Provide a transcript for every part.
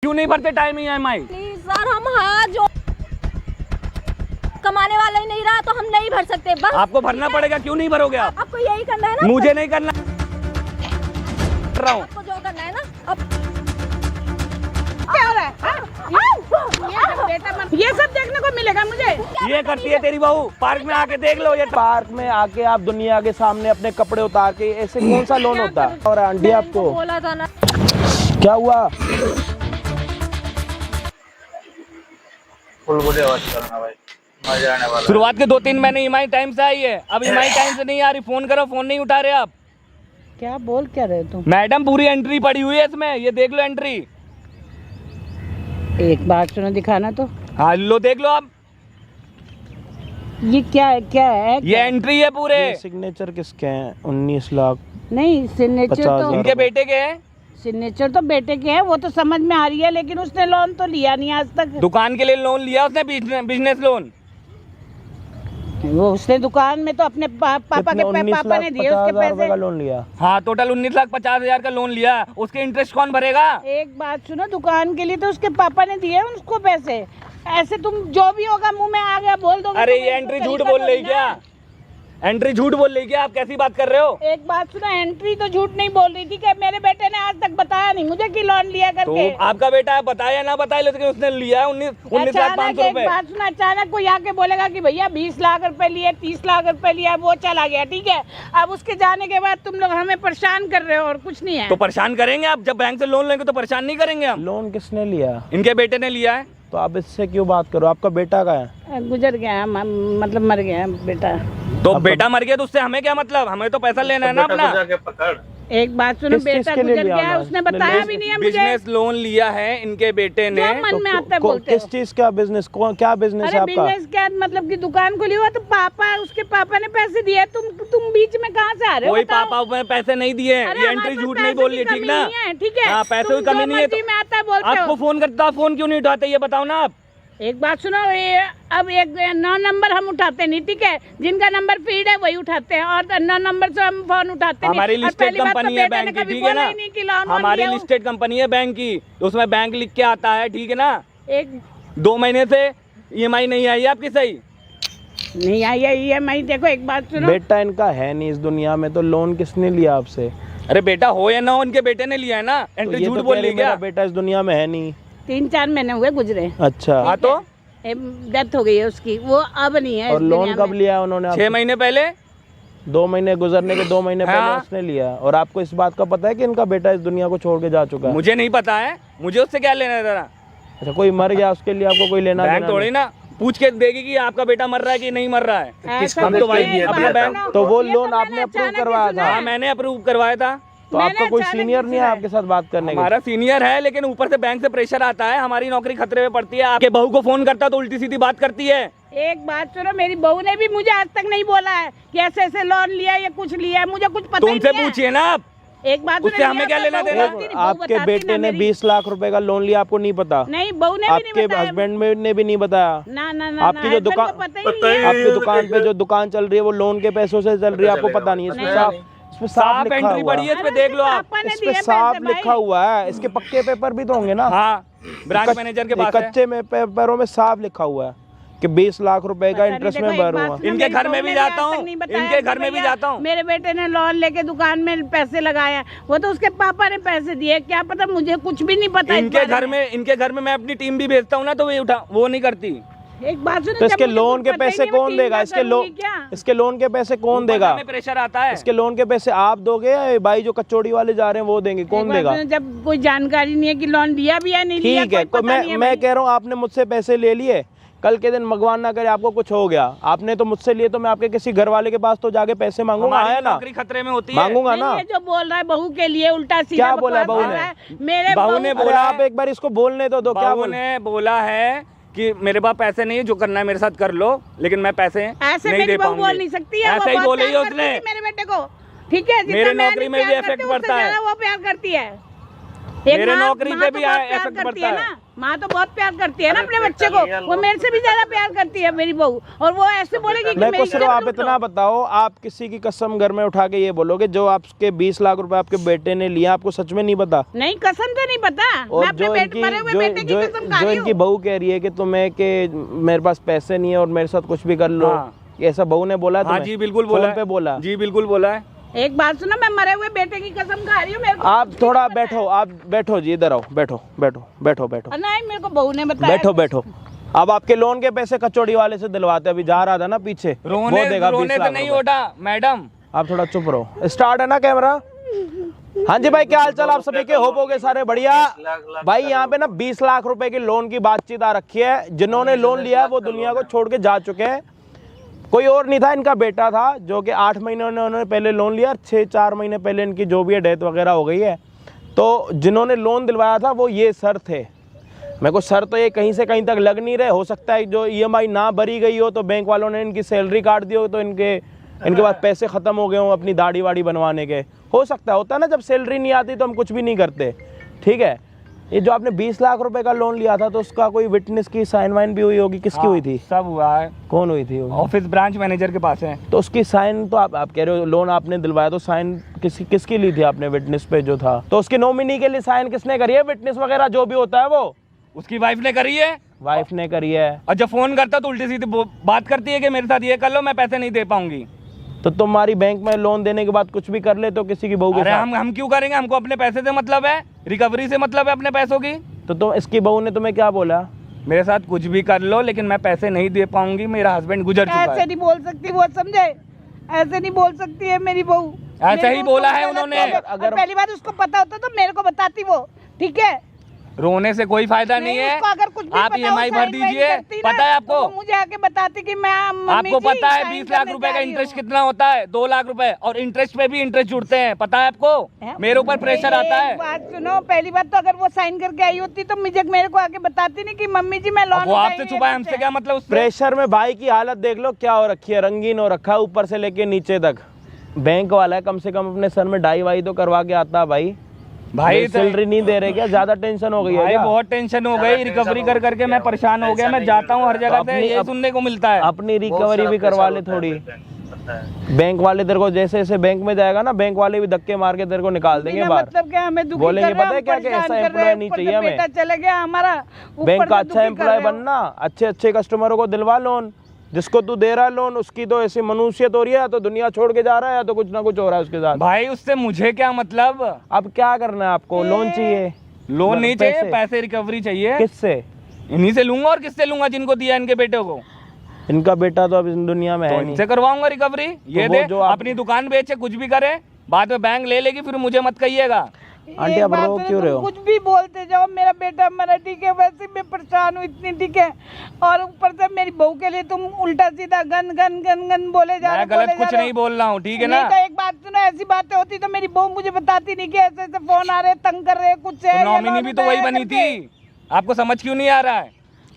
क्यों नहीं भरते टाइम EMI? प्लीज सर, हम हाँ जो कमाने वाला ही नहीं रहा तो हम नहीं भर सकते बस। आपको भरना पड़ेगा, क्यों नहीं भरोगे आप? आपको यही करना है ना? मुझे नहीं करना, कर रहा हूँ। आपको जो करना है ना। अब क्या हो रहा है? ये सब देखने को मिलेगा मुझे। ये करती है तेरी बहू, पार्क में आके देख लो। ये पार्क में आके आप दुनिया के सामने अपने कपड़े उतार के, ऐसे कौन सा लोन होता है? और आंटी आपको बोला था ना। क्या हुआ? शुरुआत के 2-3 महीने EMI टाइम से आई है, अब EMI टाइम से नहीं आ रही। फोन करो, फोन नहीं उठा रहे आप। क्या बोल क्या रहे तुम? मैडम पूरी एंट्री पड़ी हुई है इसमें, ये देख लो एंट्री। एक बात सुनो, दिखाना तो। हाँ लो, देख लो आप। ये क्या है? ये एंट्री है पूरे। सिग्नेचर किसके हैं? 19 लाख। नहीं, सिग्नेचर 50,000 तो इनके बेटे के हैं। सिग्नेचर तो बेटे के है, वो तो समझ में आ रही है, लेकिन उसने लोन तो लिया नहीं आज तक। दुकान के लिए लोन लिया उसने, बिजनेस लोन। वो उसने दुकान में तो अपने पापा के पापा ने दिए उसके पैसे का लोन लिया। हाँ, टोटल 19,50,000 का लोन लिया। उसके इंटरेस्ट कौन भरेगा? एक बात सुनो, दुकान के लिए तो उसके पापा ने दिए उसको पैसे। ऐसे तुम जो भी होगा मुंह में आ गया बोल दोगे। अरे ये एंट्री झूठ बोल रही क्या? एंट्री झूठ बोल रही क्या? आप कैसी बात कर रहे हो? एक बात सुनो, एंट्री तो झूठ नहीं बोल रही थी कि मेरे बेटे ने आज तक बताया नहीं मुझे कि लोन लिया करके। तो आपका बेटा बताया ना बताया, लेकिन उसने लिया है 19,500,000 रुपए। एक बात सुनो, अचानक कोई आके बोलेगा कि भैया 20 लाख रुपए लिए, 30 लाख रुपए लिया, वो चला गया, ठीक है। अब उसके जाने के बाद तुम लोग हमें परेशान कर रहे हो और कुछ नहीं है। तो परेशान करेंगे आप, जब बैंक से लोन लेंगे तो परेशान नहीं करेंगे हम। लोन किसने लिया? इनके बेटे ने लिया है। तो आप इससे क्यों बात करो? आपका बेटा का है? गुजर गया, मतलब मर गया बेटा। तो बेटा मर गया तो उससे हमें क्या मतलब? हमें तो पैसा लेना है ना अपना। एक बात सुनो, बेटा गुजर गया, उसने बताया भी नहीं है मुझे। बिजनेस लोन लिया है इनके बेटे ने। मन में आता है बोलते हो। किस चीज का बिजनेस? क्या बिजनेस है अरे आपका? बिजनेस क्या मतलब कि दुकान खोली हुआ, तो पापा उसके पापा ने पैसे दिए, तुम बीच में कहाँ से आ रहे हो? कोई पापा में पैसे नहीं दिए। ये एंट्री झूठ नहीं बोल रही, ठीक ना? ठीक है, पैसे की कमी नहीं है तो आपको फोन करता, फोन क्यों नहीं उठाते ये बताओ ना आप। एक बात सुनो, ये अब 9 नंबर हम उठाते नहीं, ठीक है। जिनका नंबर फीड है वही उठाते हैं, और 9 नंबर से हम फोन उठाते नहीं। हमारी लिस्टेड कंपनी है बैंक की, ठीक है ना? हमारी लिस्टेड कंपनी है बैंक की, तो उसमें बैंक लिख के आता है, ठीक है ना? 2 महीने से EMI नहीं आई आपकी सही? नहीं आई है EMI। देखो एक बात सुनो, बेटा इनका है नहीं इस दुनिया में, तो लोन किसने लिया आपसे? अरे बेटा हो या ना हो, उनके बेटे ने लिया है ना। एंट्री झूठ बोल रही क्या? बेटा इस दुनिया में है नहीं। 3-4 महीने हुए गुजरे। अच्छा, हाँ तो डेथ हो गई है उसकी, वो अब नहीं है। और लोन कब लिया उन्होंने? 6 महीने पहले। 2 महीने गुजरने के 2 महीने पहले हाँ। उसने लिया। और आपको इस बात का पता है कि इनका बेटा इस दुनिया को छोड़ के जा चुका है? मुझे नहीं पता है, मुझे उससे क्या लेना है जरा। अच्छा, कोई मर गया उसके लिए आपको कोई लेना बैंक देना थोड़ी ना पूछ के देगी कि आपका बेटा मर रहा है कि नहीं मर रहा है। हम तो भाई अपना बैंक, तो वो लोन आपने अप्रूव करवाया था? हाँ मैंने अप्रूव करवाया था। तो आपका कोई सीनियर नहीं है आपके साथ बात करने का? हमारा सीनियर है, लेकिन ऊपर से बैंक से प्रेशर आता है, हमारी नौकरी खतरे में पड़ती है। आपके बहू को फोन करता तो उल्टी सीधी बात करती है। एक बात सुनो, मेरी बहू ने भी मुझे आज तक नहीं बोला है कि ऐसे ऐसे लोन लिया या कुछ लिया है, मुझे कुछ पता तो ही उनसे नहीं है। पूछिए ना आप। एक बात उससे हमें क्या लेना देना? आपके बेटे ने 20 लाख रुपए का लोन लिया, आपको नहीं पता? नहीं, बहू ने भी नहीं आपके बताया। हस्बैंड ने भी नहीं बताया? ना आपकी जो दुकान, आपकी दुकान पे जो दुकान चल रही है वो लोन के पैसों से चल रही है, आपको पता नहीं है? इसमें साफ एंट्री पड़ी है, इसमें देख लो आप। इसमें साफ लिखा हुआ है। इसके पक्के पेपर भी तो होंगे ना? हाँ, ब्रांच मैनेजर के पास है। कच्चे में पेपरों में साफ लिखा हुआ है कि 20 लाख रुपए का इंटरेस्ट में भरूंगा। इनके घर में भी जाता हूँ, इनके घर में भी जाता हूँ। मेरे बेटे ने लोन लेके दुकान में पैसे लगाया, वो तो उसके पापा ने पैसे दिए, क्या पता, मुझे कुछ भी नहीं पता। इनके घर में मैं अपनी टीम भी भेजता हूँ ना, तो वो नहीं करती। एक बात सुनो, तो इसके लोन के पैसे कौन देगा? इसके लोन के पैसे कौन देगा? प्रेशर आता है। इसके लोन के पैसे आप दोगे या भाई जो कचौड़ी वाले जा रहे हैं वो देंगे? कौन देगा? जब कोई जानकारी नहीं है कि लोन लिया भी या नहीं लिया। ठीक है, मैं कह रहा हूँ आपने मुझसे पैसे ले लिए, कल के दिन भगवान ना करे आपको कुछ हो गया, आपने तो मुझसे लिए, तो मैं आपके किसी घर वाले के पास तो जाके पैसे मांगूंगा, आया ना? नौकरी खतरे में होती है, मांगूंगा ना? ये जो बोल रहा है बहू के लिए उल्टा सीधा क्या बोला बहू ने? मेरे बहू ने बोला, आप एक बार इसको बोलने दो। क्या बहू ने बोला है कि मेरे पास पैसे नहीं है, जो करना है मेरे साथ कर लो, लेकिन मैं पैसे नहीं दे पाऊंगी। बोल नहीं सकती है, ऐसे ही बोली है उसने मेरे बेटे को, ठीक है? मेरे नौकरी में भी इफेक्ट पड़ता है। वो प्यार करती है। मेरे नौकरी पे भी इफेक्ट पड़ता है ना। माँ तो बहुत प्यार करती है ना अपने बच्चे को, वो मेरे से भी ज्यादा प्यार करती है मेरी बहू, और वो ऐसे बोलेगी कि मेरे को मेरी सिर्फ आप इतना बताओ, आप किसी की कसम घर में उठा के ये बोलोगे जो आपके 20 लाख रुपए आपके बेटे ने लिया, आपको सच में नहीं पता? नहीं, कसम से नहीं पता। और मैं अपने मरे हुए बेटे की कसम खा जो रही इनकी हूँ। बहू कह रही है कि तुम्हें कि मेरे पास पैसे नहीं है और मेरे साथ कुछ भी कर लो, ऐसा बहू ने बोला है हाँ तुम्हें? जी बिल्कुल बोला फोन पे बोला? जी बिल्कुल बोला है। एक बात सुनो, मैं मरे हुए बेटे की कसम खा रही हूँ। मेरे को आप थोड़ा बैठो, आप बैठो जी, इधर आओ, बैठो बैठो बैठो बैठो नहीं, मेरे को बहू ने बताया। बैठो बैठो। अब आपके लोन के पैसे कचौड़ी वाले से दिलवाते, अभी जा रहा था ना पीछे, रोने वो देगा 20 रोने से लाख नहीं रुपए। उठा मैडम। आप थोड़ा चुप रहो। स्टार्ट है ना कैमरा? हाँ जी भाई, क्या हाल चाल आप सभी के? होप हो गए सारे बढ़िया। भाई यहाँ पे ना 20 लाख रुपए की लोन की बातचीत आ रखी है। जिन्होंने लोन लिया है वो दुनिया को छोड़ के जा चुके हैं। कोई और नहीं था, इनका बेटा था, जो कि 8 महीने उन्होंने पहले लोन लिया, 4 महीने पहले इनकी जो भी है डेथ वगैरह हो गई है। तो जिन्होंने लोन दिलवाया था वो ये सर थे। मेरे को सर तो ये कहीं से कहीं तक लग नहीं रहे। हो सकता है जो EMI ना भरी गई हो तो बैंक वालों ने इनकी सैलरी काट दी हो, तो इनके पास पैसे ख़त्म हो गए हों अपनी दाढ़ी वाड़ी बनवाने के। हो सकता है, होता है ना, जब सैलरी नहीं आती तो हम कुछ भी नहीं करते। ठीक है, ये जो आपने 20 लाख रुपए का लोन लिया था तो उसका कोई विटनेस की साइन वाइन भी हुई होगी? किसकी हुई थी? सब हुआ है। कौन हुई थी? ऑफिस ब्रांच मैनेजर के पास है। तो उसकी साइन तो आप कह रहे हो लोन आपने दिलवाया, तो साइन किसकी ली थी आपने विटनेस पे जो था? तो उसके नॉमिनी के लिए साइन किसने करी है? विटनेस वगैरह जो भी होता है वो उसकी वाइफ ने करी है। वाइफ ने करी है। और जब फोन करता तो उल्टी सीधी बात करती है कि मेरे साथ ये कर लो, मैं पैसे नहीं दे पाऊंगी। तो तुम्हारी बैंक में लोन देने के बाद कुछ भी कर ले तो किसी की बहू के अरे साथ? हम क्यों करेंगे? हमको अपने पैसे से मतलब है, रिकवरी से मतलब है अपने पैसों की। तो इसकी बहू ने तुम्हें क्या बोला? मेरे साथ कुछ भी कर लो लेकिन मैं पैसे नहीं दे पाऊंगी, मेरा हस्बैंड गुजर चुका ऐसे है। नहीं बोल सकती वो, समझे? ऐसे नहीं बोल सकती है मेरी बहू। ऐसे ही बोला है उन्होंने। अगर पहली बार उसको पता होता तो मेरे को बताती वो, ठीक है? रोने से कोई फायदा नहीं है। उसको अगर कुछ भी आप पता हो, EMI भर साइन वाइन दीजिए। करती ना, पता है आपको? तो वो मुझे आके बताती कि मैं मम्मी आपको जी, पता है साइन 20 लाख करने रुपए जा का रही इंटरेस्ट हूँ। कितना होता है? 2 लाख रुपए, और इंटरेस्ट पे भी इंटरेस्ट जुड़ते हैं, पता है आपको? मेरे ऊपर प्रेशर आता है। एक बात सुनो, पहली बात तो अगर वो साइन करके आई होती तो मुझे मेरे को आके बताती नहीं कि मम्मी जी मैं लोन वो आपसे छुपाए, हमसे क्या मतलब? उससे प्रेशर में भाई की हालत देख लो क्या हो रखी है, रंगीन हो रखा है ऊपर से लेके नीचे तक। बैंक वाला है, कम से कम अपने सर में डाई वाई तो करवा के आता है भाई। भाई सैलरी नहीं दे रहे क्या? ज्यादा टेंशन हो गई है भाई क्या? बहुत टेंशन हो गई, रिकवरी कर करके मैं परेशान हो गया। मैं जाता हूँ हर जगह से, ये सुनने को मिलता है। अपनी रिकवरी भी करवा ले थोड़ी। बैंक वाले तेरे को जैसे जैसे बैंक में जाएगा ना, बैंक वाले भी धक्के मार के तेरे को निकाल देंगे बाहर। मतलब क्या हमें दुखी बोलेंगे कर रहे पता है हैं, क्या कि परेशान ऐसा कर रहे एम्प्लॉय हैं, नहीं ऊपर से चाहिए हमें। बेटा चला गया हमारा, ऊपर बैंक से का दुखी अच्छा कर एम्प्लॉय रहे हो। बनना, अच्छे कस्टमरों को दिलवा लोन। जिसको तू दे रहा है लोन उसकी तो ऐसी मनुष्यत हो रही है, तो दुनिया छोड़ के जा रहा है या तो कुछ ना कुछ हो रहा है उसके साथ। भाई उससे मुझे क्या मतलब? अब क्या करना है आपको? लोन चाहिए? लोन नहीं चाहिए, पैसे रिकवरी चाहिए। किससे? इन्हीं से लूंगा। और किससे लूंगा? जिनको दिया इनके बेटे को। इनका बेटा तो अब इस दुनिया में तो है नहीं। इनसे करवाऊंगा रिकवरी। ये वो दे, जो आप- अपनी दुकान बेचे, कुछ भी करे, बाद में बैंक ले लेगी, फिर मुझे मत कहिएगा। आंटी एक आप बात रो सुनो, क्यों रहे तुम हो? कुछ भी बोलते जाओ, मेरा बेटा मरा ठीक है, वैसे मैं परेशान हूँ इतनी, ठीक है? और ऊपर से मेरी बहू के लिए तुम उल्टा सीधा गन गन गन गन बोले जा रहे मैं गलत कुछ नहीं बोल रहा हूँ, ठीक है ना? नहीं तो एक बात सुनो, ऐसी बातें होती तो मेरी बहू मुझे बताती नहीं कि ऐसे ऐसे फोन आ रहे, तंग कर रहे, कुछ है, तो नॉमिनी भी तो वही बनी थी। आपको समझ क्यों नहीं आ रहा है?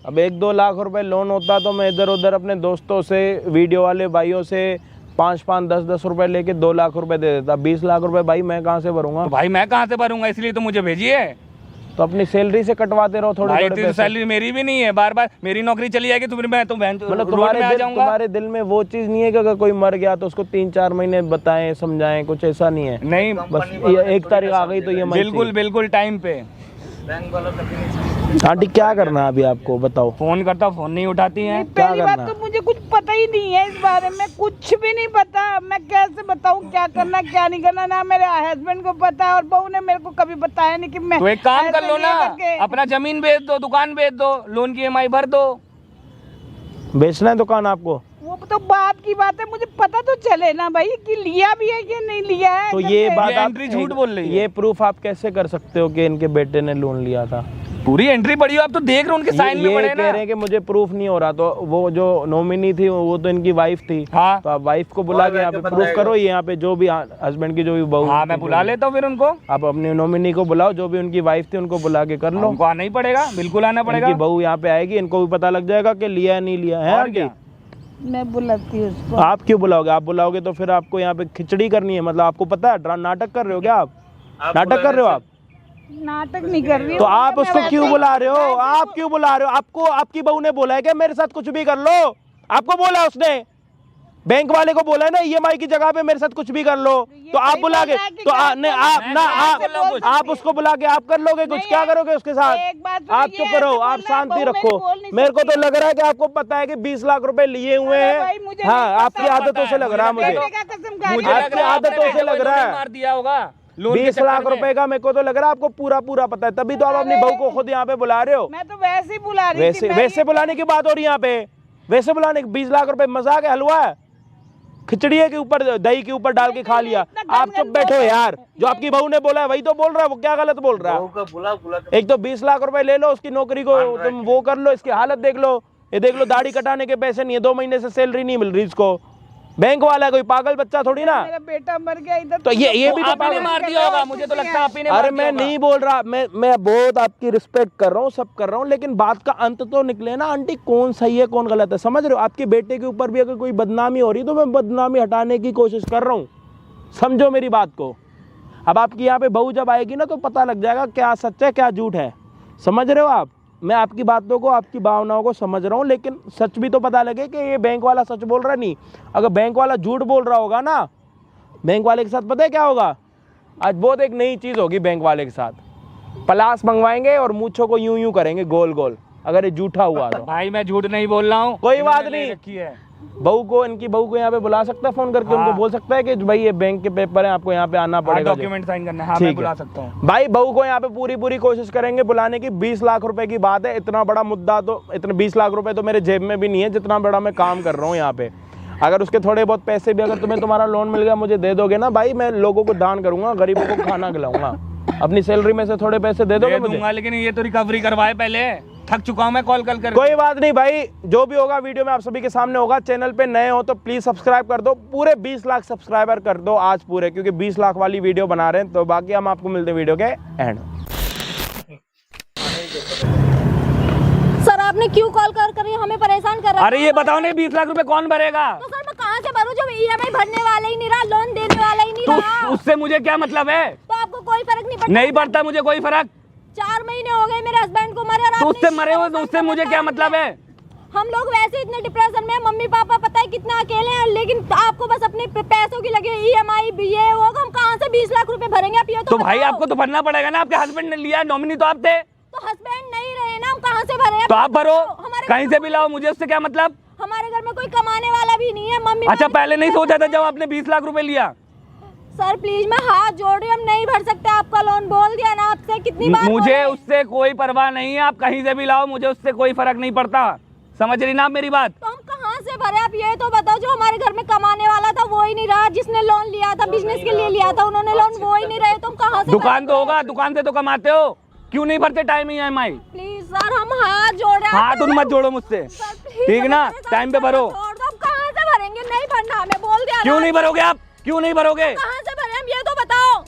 अब 1-2 लाख रुपए लोन होता तो मैं इधर उधर अपने दोस्तों से, वीडियो वाले भाइयों से 5-5, 10-10 रुपए लेके 2 लाख रुपए दे देता। 20 लाख रुपए भाई मैं कहाँ से भरूंगा? तो भाई मैं कहाँ से भरूंगा? इसलिए तो मुझे भेजिए। तो अपनी सैलरी से कटवाते रहो थोड़े भाई थोड़े तेरी पैसे। सैलरी मेरी भी नहीं है, बार बार मेरी नौकरी चली जाएगी तो फिर मैं तो मतलब रोड में आ जाऊंगा। तुम्हारे दिल में वो चीज नहीं है कि अगर कोई मर गया तो उसको 3-4 महीने बताएं समझाएं, कुछ ऐसा नहीं है? नहीं, बस ये 1 तारीख आ गई तो ये बिल्कुल बिल्कुल टाइम पे। आंटी क्या करना है अभी आपको बताओ? फोन करता, फोन नहीं उठाती हैं। पहली बात करना? तो मुझे कुछ पता ही नहीं है इस बारे में, कुछ भी नहीं पता। मैं कैसे बताऊं क्या करना क्या नहीं करना? ना मेरे हस्बैंड को पता है और बहू ने मेरे को कभी बताया नहीं कि मैं तो एक काम ऐसे कर लो नहीं ना, करके- अपना जमीन बेच दो, दुकान बेच दो, लोन की EMI भर दो। बेचना है दुकान आपको? वो तो बात की बात है, मुझे पता तो चले ना भाई कि लिया भी है कि नहीं लिया है। तो ये करके। बात ये आप एंट्री झूठ बोल रही है। ये प्रूफ आप कैसे कर सकते हो कि इनके बेटे ने लोन लिया था? पूरी एंट्री पड़ी हो, आप तो देख रहे हो उनके साइन में ये पड़े कह ना। रहे हैं कि मुझे प्रूफ नहीं हो रहा, तो वो जो नॉमिनी थी वो तो इनकी वाइफ थी। हाँ तो आप वाइफ को बुला के यहाँ पे प्रूफ करो, यहाँ पे जो भी हस्बैंड की जो भी बहू। हाँ, मैं बुला लेता हूँ फिर उनको। आप अपनी नॉमिनी को बुलाओ, जो भी उनकी वाइफ थी उनको बुला के कर लो। उनको आना ही पड़ेगा, बिल्कुल आना पड़ेगा। इनकी बहू यहाँ पे आएगी, इनको भी पता लग जाएगा कि लिया है नहीं लिया है। और आंटी क्या? मैं बुलाती हूँ उसको। आप क्यों बुलाओगे? आप बुलाओगे तो फिर आपको यहाँ पे खिचड़ी करनी है, मतलब आपको पता है नाटक कर रहे हो क्या? आप नाटक कर रहे हो आप? नाटक नहीं कर रही तो हूँ। आप मैं उसको वैसे क्यों ही- बुला रहे हो? आप क्यों बुला रहे हो? आपको आपकी बहू ने बोला है कि मेरे साथ कुछ भी कर लो? आपको बोला उसने? बैंक वाले को बोला है ना ईएमआई की जगह पे मेरे साथ कुछ भी कर लो, तो आप भाई बुला के बोल रहा है कि तो गलत नहीं बोला। आप मैं ना ऐसे आप बोल सकती आप उसको बुला के आप कर लोगे कुछ? नहीं, क्या करोगे उसके साथ? एक बात सुनिए, आप चुप ऐसे करो, बोल आप रहा है, शांति बहू मेरी रखो। बोल नहीं मेरे को तो सकती। लग रहा है कि आपको पता है कि 20 लाख रुपए लिए हुए अरे भाई, हैं। मुझे हाँ, नहीं पता आपकी है, आदतों से लग रहा है मुझे। बेटे का कसम खा मुझे रही हूँ। लग रहा है आपकी आपने आदतों से बेटे को लग रहा है। इन्होंने मार दिया होगा लोन के 20 चक्कर लाख में। रुपए का मेरे को तो लग रहा है आपको पूरा पता है, तभी तो आप अपनी बहू को खुद यहाँ पे बुला रहे हो। मैं तो वैसे ही बुला रही थी। वैसे मैं वैसे ये- बुलाने की बात हो रही है यहाँ पे। वैसे बुलाने 20 लाख रुपए मजाक है? हलवा है? खिचड़ी है के ऊपर दही के ऊपर डाल के खा लिया? इतना आप चुप गंदन बैठो बोल- यार। जो आपकी बहू ने बोला है वही तो बोल रहा है, वो क्या गलत बोल रहा है? एक तो 20 लाख रुपए ले लो, उसकी नौकरी को तुम वो कर लो, इसकी हालत देख लो। ये देख लो, दाढ़ी कटाने के पैसे नहीं है, 2 महीने से सैलरी नहीं मिल रही इसको। बैंक वाला है, कोई पागल बच्चा थोड़ी ना। मेरा बेटा मर गया इधर। तो ये भी तो आप ही ने मार दिया होगा, मुझे तो लगता है आप ही ने मार अरे दिया मैं होगा। नहीं बोल रहा, मैं बहुत आपकी रिस्पेक्ट कर रहा हूँ, सब कर रहा हूँ, लेकिन बात का अंत तो निकले ना आंटी, कौन सही है कौन गलत है, समझ रहे हो? आपके बेटे के ऊपर भी अगर कोई बदनामी हो रही है तो मैं बदनामी हटाने की कोशिश कर रहा हूँ, समझो मेरी बात को। अब आपकी यहाँ पे बहू जब आएगी ना तो पता लग जाएगा क्या सच है क्या झूठ है, समझ रहे हो आप? मैं आपकी बातों को, आपकी भावनाओं को समझ रहा हूँ, लेकिन सच भी तो पता लगे कि ये बैंक वाला सच बोल रहा नहीं। अगर बैंक वाला झूठ बोल रहा होगा ना, बैंक वाले के साथ पता है क्या होगा? आज बहुत एक नई चीज़ होगी बैंक वाले के साथ, पलास मंगवाएंगे और मूंछों को यूं यूं करेंगे गोल गोल, अगर ये झूठा हुआ तो। भाई मैं झूठ नहीं बोल रहा हूँ, कोई बात इन्होंने ले नहीं। रखी है। बहू को, इनकी बहू को यहाँ पे बुला सकता है फोन करके? हाँ। उनको बोल सकता है कि भाई ये बैंक के पेपर हैं, आपको यहाँ पे आना पड़ेगा। डॉक्यूमेंट साइन करना है, हाँ ठीक मैं है। बुला सकता हूँ। भाई बहू को यहाँ पे पूरी कोशिश करेंगे बुलाने की। 20 लाख रुपए की बात है, इतना बड़ा मुद्दा तो, इतने 20 लाख रुपए तो मेरे जेब में भी नहीं है जितना बड़ा मैं काम कर रहा हूँ यहाँ पे। अगर उसके थोड़े बहुत पैसे भी, अगर तुम्हारा लोन मिल गया मुझे दे दोगे ना भाई, मैं लोगों को दान करूंगा, गरीबों को खाना खिलाऊंगा, अपनी सैलरी में से थोड़े पैसे दे दोगे दे मुझे? दूंगा, लेकिन ये तो रिकवरी करवाए पहले, थक चुका हूँ मैं कॉल कर। कोई बात नहीं भाई, जो भी होगा वीडियो में आप सभी के सामने होगा। चैनल पे नए हो तो प्लीज सब्सक्राइब कर दो, पूरे 20 लाख सब्सक्राइबर कर दो आज पूरे, क्योंकि 20 लाख वाली वीडियो बना रहे हैं। तो बाकी हम आपको मिलते हैं वीडियो के एंड। सर आपने क्यों कॉल कर हमें परेशान कर रहा है? अरे ये बताओ नहीं 20 लाख रुपए कौन भरेगा? तो सर मैं कहाँ से भरूं जब ईएमआई भरने वाला ही नहीं रहा, लोन देने वाला ही नहीं रहा? तो उससे मुझे क्या मतलब है? तो आपको कोई फर्क नहीं पड़ता? नहीं पड़ता मुझे कोई फर्क। 4 महीने हो गए मेरे हस्बैंड को मरे और तो आपने उससे मरे हुए, तो इतना उससे मुझे क्या मतलब है? हम लोग वैसे इतने डिप्रेशन में हैं, मम्मी पापा पता है कितना अकेले हैं, लेकिन आपको बस अपने पैसों की लगे ईएमआई ये वो, हम कहाँ से 20 लाख रुपए भरेंगे? आप ये तो भाई बताओ। आपको तो भरना पड़ेगा ना, आपके हस्बैंड ने लिया, नॉमिनी तो आप थे। तो हस्बैंड नहीं रहे ना, हम कहाँ से भरे? तो आप भरो, हमारे कहीं से भी लाओ, मुझे उससे क्या मतलब? हमारे घर में कोई कमाने वाला भी नहीं है, मम्मी अच्छा पापा पहले नहीं सोचा था जब आपने 20 लाख रुपए लिया? सर प्लीज मैं हाथ जोड़ रही हूँ, हम नहीं भर सकते आपका लोन, बोल दिया ना आपसे कितनी बार मुझे बोले? उससे कोई परवाह नहीं है, आप कहीं से भी लाओ, मुझे उससे कोई फर्क नहीं पड़ता। समझ रही ना आप मेरी बात? तो हम कहाँ से भरे? आप ये तो बताओ, जो हमारे घर में कमाने वाला था वो ही नहीं रहा, जिसने लोन लिया था बिजनेस के लिए लिया था उन्होंने लोन, वो ही नहीं रहे, तो हम कहाँ से दुकान तो भरें? होगा, दुकान से तो कमाते हो, क्यों नहीं भरते टाइम EMI? प्लीज सर हम हाथ जोड़ रहे हैं। हाँ तुम मत जोड़ो मुझसे, सर, प्लीज, ठीक ना? हमारे साथ टाइम पे मत भरो। जोड़ दो, हम कहाँ से भरेंगे? नहीं भरना हमें, बोल दिया क्यों ना। नहीं भरोगे आप? क्यों नहीं भरोगे? कहाँ से भरे हम ये तो बताओ।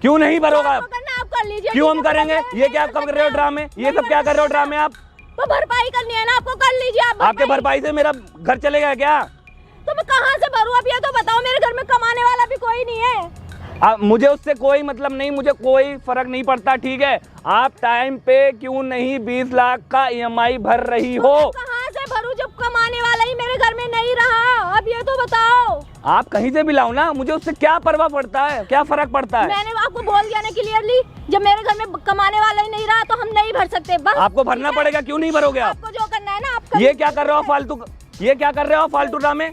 क्यों नहीं भरोगे आप? आपको करना है, आप कर लीजिए। क्यों हम ठीक है, करेंगे? नहीं ये क्या भर कब कर सकते रहे हो हैं। ड्रामे? ये नहीं सब क्या भर कर रहे हो सकते ड्रामे आप? तो भरपाई करनी है ना आपको, कर लीजिए आप आपके भरपाई से मेरा घर चलेगा क्या? तो मैं कहाँ से भरूँ? आप ये तो बताओ, मेरे घर में कमाने वाला भी कोई नहीं है। मुझे उससे कोई मतलब नहीं, मुझे कोई फर्क नहीं पड़ता, ठीक है? आप टाइम पे क्यों नहीं 20 लाख का EMI भर रही हो? कहाँ से भरूँ जब कमाने वाला ही मेरे घर में नहीं रहा? अब ये तो बताओ। आप कहीं से भी लाओ ना, मुझे उससे क्या परवाह पड़ता है, क्या फर्क पड़ता है? मैंने आपको बोल दिया ना क्लियरली, जब मेरे घर में कमाने वाला ही नहीं रहा तो हम नहीं भर सकते, बस। आपको भरना पड़ेगा, क्यों नहीं भरोगे आप? आपको जो करना है ना आप कर ये क्या लीजिए। कर रहे हो फालतू? ये क्या कर रहे हो फालतू ड्रामे?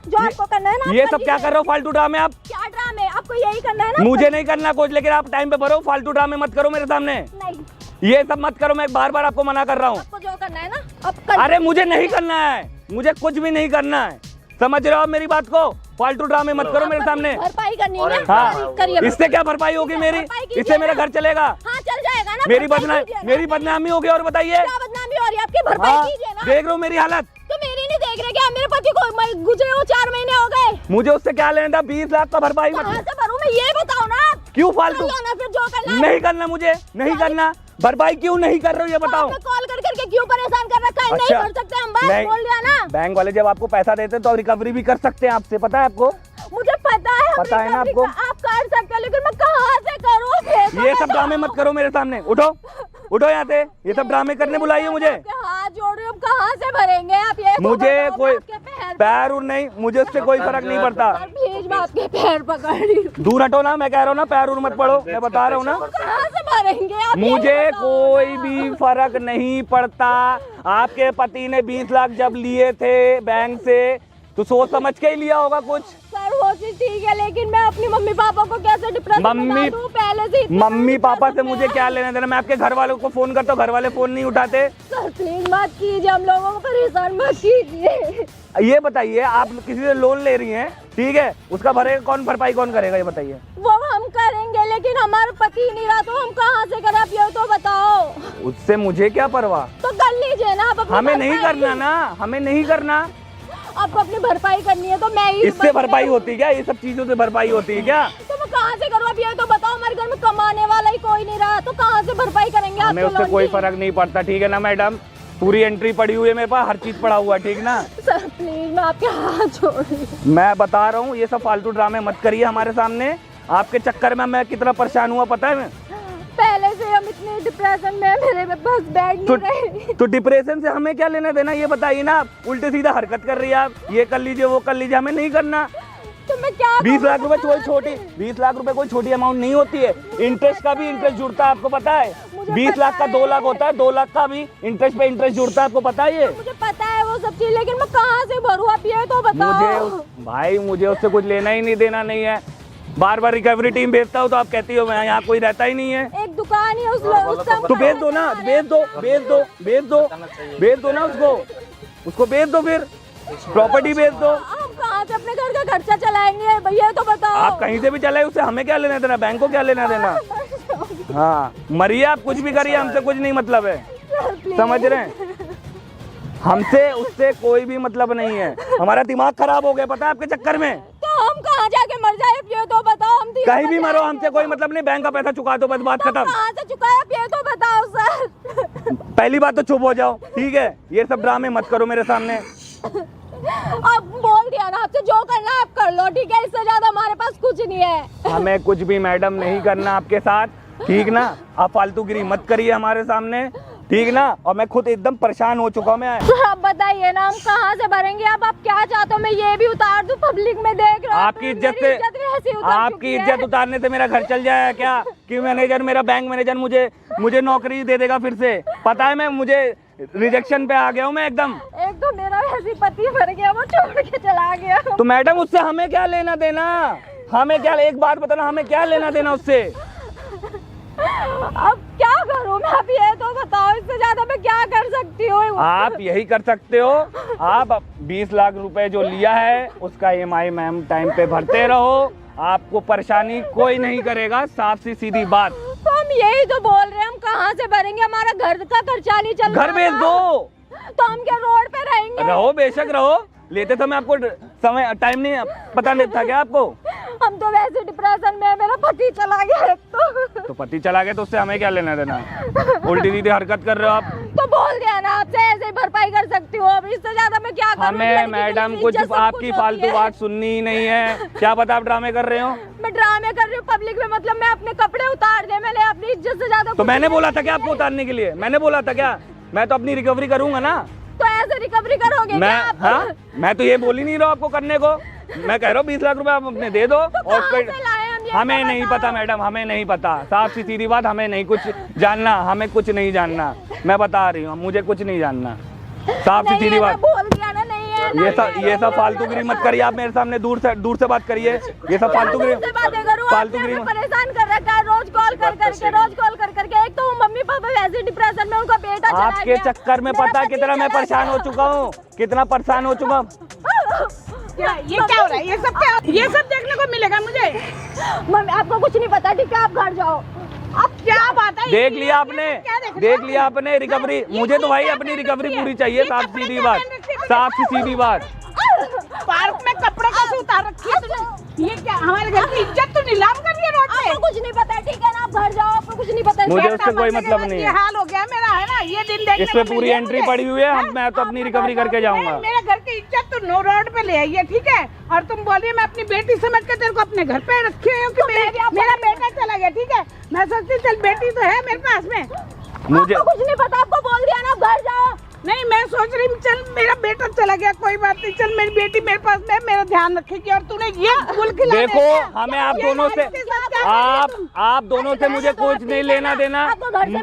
जो आपको करना है ना आप ये कर सब क्या लीजिए। कर रहे हो फालतू ड्रामे आप? क्या ड्रामे? आपको यही करना है ना? मुझे नहीं करना कुछ, लेकिन आप टाइम पे भरो, फालतू ड्रामे मत करो मेरे सामने, नहीं, ये सब मत करो, मैं बार बार आपको मना कर रहा हूँ। आपको जो करना है ना आप कर। अरे मुझे नहीं करना है, मुझे कुछ भी नहीं करना है, समझ रहे हो आप मेरी बात को? फालतू ड्रामे मत करो मेरे सामने। भरपाई करनी है ना? हाँ, करिए। इससे क्या भरपाई होगी मेरी? भरपाई कीजिए इससे मेरा ना। घर चलेगा? हाँ चल जाएगा ना। मेरी भरपाई कीजिए ना। मेरी बदनामी होगी, और बताइए। क्या बदनामी हो रही है आपकी? भरपाई हाँ, कीजिए ना। देख रहे हो मेरी हालत? तो मेरी नहीं देख रहे क्या? मेरे पति को गुजरे हो 4 महीने हो गए। मुझे उससे क्या लेना था? 20 लाख का भरपाई कहाँ मत। से भरूं मैं ये बताओ ना आप। क्यों फालतू? कर लो ना फिर जो करना है। नहीं करना, मुझे नहीं करना। भरपाई क्यों नहीं कर रहे हो ये बताओ? आपने कॉल कर करके क्यों परेशान कर रखा है? नहीं भर सकते हम, बस नहीं, बोल दिया ना। बैंक वाले जब आपको पैसा देते हैं तो रिकवरी भी कर सकते हैं आपसे, पता है आपको? मुझे पता है, पता है ना आपको? आप कर सकते हो, लेकिन मैं कहाँ से करूँ? ये सब ड्रामे मत करो मेरे सामने, उठो उठो यहाँ से, ये सब ड्रामे करने बुलाइए मुझे। हाथ जोड़ रही हूँ, कहाँ से भरेंगे आप? ये तो मुझे बताओ, कोई मैं आपके पैर उर नहीं, मुझे उससे कोई फर्क नहीं पड़ता। प्लीज मैं आपके पैर पकड़ रही हूँ। दूर हटो ना, मैं कह रहा हूँ ना, पैर उर मत पड़ो, मैं बता रहा हूँ ना। कहाँ से भरेंगे आप? ये मुझे बताओ। कोई भी फर्क नहीं पड़ता। आपके पति ने 20 लाख जब लिए थे बैंक से तो सोच समझ के ही लिया होगा कुछ। सर वो चीज ठीक है, लेकिन मैं अपनी मम्मी पापा को कैसे डिप्रेशन में मम्मी डालूं? पहले से इतना मम्मी पापा से डिप्रेशन मुझे में। क्या लेना देना? मैं आपके घर वालों को फोन करता हूँ, घर वाले फोन नहीं उठाते। सर प्लीज मत कीजिए, हम लोगों को परेशान मत कीजिए। ये बताइए, आप किसी से लोन ले रही हैं, ठीक है, उसका भरेगा कौन, भरपाई कौन करेगा, ये बताइए। वो हम करेंगे, लेकिन हमारा पति नहीं रहा तो हम कहाँ से करें? आप ये तो बताओ। उससे मुझे क्या परवाह, तो कर लीजिए ना आप अपनी हमें नहीं भरपाई। करना ना, हमें नहीं करना। आपको अपनी भरपाई करनी है तो मैं ही इससे भरपाई होती है क्या? ये सब चीजों से भरपाई होती है क्या? तो मैं कहाँ से करूँ? अब ये तो बताओ, हमारे घर में कमाने वाला ही कोई नहीं रहा तो कहाँ से भरपाई करेंगे? हमें आपके उससे लोन कोई की? फर्क नहीं पड़ता, ठीक है ना मैडम? पूरी एंट्री पड़ी हुई है मेरे पास, हर चीज पड़ा हुआ है, ठीक ना? सर प्लीज मैं आपके हाथ जोड़ रही हूँ। मैं बता रहा हूँ, ये सब फालतू ड्रामे मत करिए हमारे सामने। आपके चक्कर में मैं कितना परेशान हुआ पता है? मैं पहले से हम इतने डिप्रेशन में, मेरे पास बैठ नहीं रहे। तो डिप्रेशन से हमें क्या लेना देना, ये बताइए ना। आप उल्टे सीधा हरकत कर रही है, आप ये कर लीजिए वो कर लीजिए, हमें नहीं करना। तो मैं क्या 20 लाख रुपए कोई छोटी, 20 लाख रुपए कोई छोटी अमाउंट नहीं होती है। इंटरेस्ट का भी इंटरेस्ट जुड़ता है, आपको पता है? 20 लाख का 2 लाख होता है, 2 लाख का भी इंटरेस्ट पे इंटरेस्ट जुड़ता है, आपको पता है? ये मुझे पता है वो सब चीज, लेकिन मैं कहाँ से भरूँ? आप ये तो बताओ। भाई मुझे उससे कुछ लेना ही नहीं देना नहीं है। बार बार रिकवरी टीम भेजता हूँ तो आप कहती हो मैं यहाँ कोई रहता ही नहीं है। एक दुकान ही उस तो बेच दो ना, बेच दो बेच दो बेच दो बेच दो ना, उसको बेच दो, फिर प्रॉपर्टी बेच दो। आप कहाँ से अपने घर का खर्चा चलाएंगे भैया तो बताओ। आप कहीं से भी चलाए, उससे हमें क्या लेना देना, बैंक को क्या लेना देना? हाँ मरिए आप, कुछ भी करिए, हमसे कुछ नहीं मतलब है, समझ रहे हैं? हमसे उससे कोई भी मतलब नहीं है। हमारा दिमाग खराब हो गया पता है आपके चक्कर में। तो हम कहाँ जाके मर जाए ये तो बताओ। हम कहीं भी मरो, हमसे कोई मतलब नहीं, बैंक का पैसा चुका दो, बस बात खत्म। कहाँ से चुकाए आप ये तो बताओ सर। पहली बात तो चुप हो जाओ, ठीक है? ये सब ड्रामे मत करो मेरे सामने। अब बोल दिया ना, आपसे जो करना है आप कर लो, ठीक है? इससे ज्यादा हमारे पास कुछ नहीं है। हमें कुछ भी मैडम नहीं करना आपके साथ, ठीक ना? आप फालतूगिरी मत करिए हमारे सामने, ठीक ना? और मैं खुद एकदम परेशान हो चुका हूँ मैं। सर आप बताइए ना, हम कहाँ से भरेंगे? अब आप क्या चाहते हो? मैं ये भी उतार दूं? पब्लिक में देख रहा हूं आपकी इज्जत से, आपकी इज्जत उतारने से मेरा घर चल जाएगा क्या? कि मैनेजर, मेरा बैंक मैनेजर मुझे नौकरी दे देगा फिर से? पता है मैं, मुझे रिजेक्शन पे आ गया हूँ मैं एकदम। एक तो मेरा वैसे पति मर गया, वो छोड़ के चला गया। तो मैडम उससे हमें क्या लेना देना? हमें क्या, एक बात बताना, हमें क्या लेना देना उससे? अब क्या करूं मैं? आप ये तो बताओ, इससे ज्यादा मैं क्या कर सकती हूँ? आप यही कर सकते हो, आप 20 लाख रुपए जो लिया है उसका EMI मैम टाइम पे भरते रहो, आपको परेशानी कोई नहीं करेगा, साफ सी सीधी बात। तो हम यही तो बोल रहे हैं, हम कहाँ से भरेंगे? हमारा घर का खर्चा नहीं चल रहा। घर बेच दो, तो हम क्या रोड पे रहेंगे? रहो, बेशक रहो। लेते समय आपको समय टाइम नहीं पता नहीं था क्या आपको? हम तो वैसे डिप्रेशन में, मेरा पति चला गया तो पति चला गया तो उससे हमें क्या लेना देना? उल्टी सीधी हरकत कर रहे हो आप। तो बोल दिया ना, आपसे ऐसे ही भरपाई कर सकती हूँ, अब इससे ज्यादा मैं क्या करूं? हमें मैडम कुछ आपकी फालतू बात सुननी ही नहीं है। क्या पता आप ड्रामे कर रहे हो? मैं ड्रामे कर रही हूँ पब्लिक में, मतलब मैं अपने कपड़े उतार दे, मैंने अपनी इज्जत से ज्यादा। तो मैंने बोला था क्या आपको उतारने के लिए? मैंने बोला था क्या? मैं तो अपनी रिकवरी करूंगा ना। तो ऐसे रिकवरी करोगे मैं क्या आप? हाँ, मैं तो ये बोल ही नहीं रहा आपको करने को। मैं कह रहा हूँ 20 लाख रुपए आप अपने दे दो। और कहाँ से लाए हम ये हमें तो नहीं बताओ। पता मैडम, हमें नहीं पता, साफ सी सीधी बात, हमें नहीं कुछ जानना, हमें कुछ नहीं जानना। मैं बता रही हूँ, मुझे कुछ नहीं जानना, साफ सी सीधी बात। बोल दिया ना, नहीं है। ये सब फालतूगिरी मत करिए आप मेरे सामने, दूर से बात करिए। ये सब फालतूगिरी फालतूगिरी परेशान कर रखा है, रोज कॉल कर करके। एक तो वो मम्मी पापा वैसे डिप्रेशन में, उनका बेटा चला आपके गया। चक्कर में पता है कितना मैं परेशान हो चुका हूँ, कितना परेशान हो चुका हूँ। ये क्या हो रहा है? ये सब क्या, ये सब देखने को मिलेगा मुझे? मम्मी आपको कुछ नहीं पता, ठीक है? आप घर जाओ। अब क्या बात है? देख लिया आपने, देख लिया आपने रिकवरी। मुझे तो भाई अपनी रिकवरी पूरी चाहिए, साफ सीधी बात, साफ सी सीधी बात। पार्क में कपड़े कैसे उतार रखी है तूने? ये क्या, हमारे घर की इज्जत तो नीलाम कर रही है रोड पे? आपको कुछ नहीं पता है, ठीक है ना? आप घर जाओ, आपको कुछ नहीं पता है। मुझे उससे कोई मतलब नहीं ये है। हाल हो गया मेरा, है ना? ये दिन देखने इसमें को पूरी मिले एंट्री मुझे। पड़ी हुई है, मैं तो अपनी रिकवरी करके जाऊंगा। मेरे घर की इज्जत तू नो रोड पे ले आई है, ठीक है, और तुम बोलिए मैं अपनी बेटी समझ के तेरे को अपने घर पे रखी हुई हूँ कि मेरा बेटा चला गया, ठीक है। मैं सोचती चल बेटी तो है मेरे पास में, मुझे आपको कुछ नहीं पता, आपको बोल दिया ना घर जाओ। नहीं मैं सोच रही हूँ चल मेरा बेटा चला गया, कोई बात नहीं, चल मेरी बेटी मेरे पास में, मेरा ध्यान रखेगी। और तूने ये फूल खिला देखो हमें आप दोनों से, आप दोनों से मुझे कुछ नहीं लेना देना,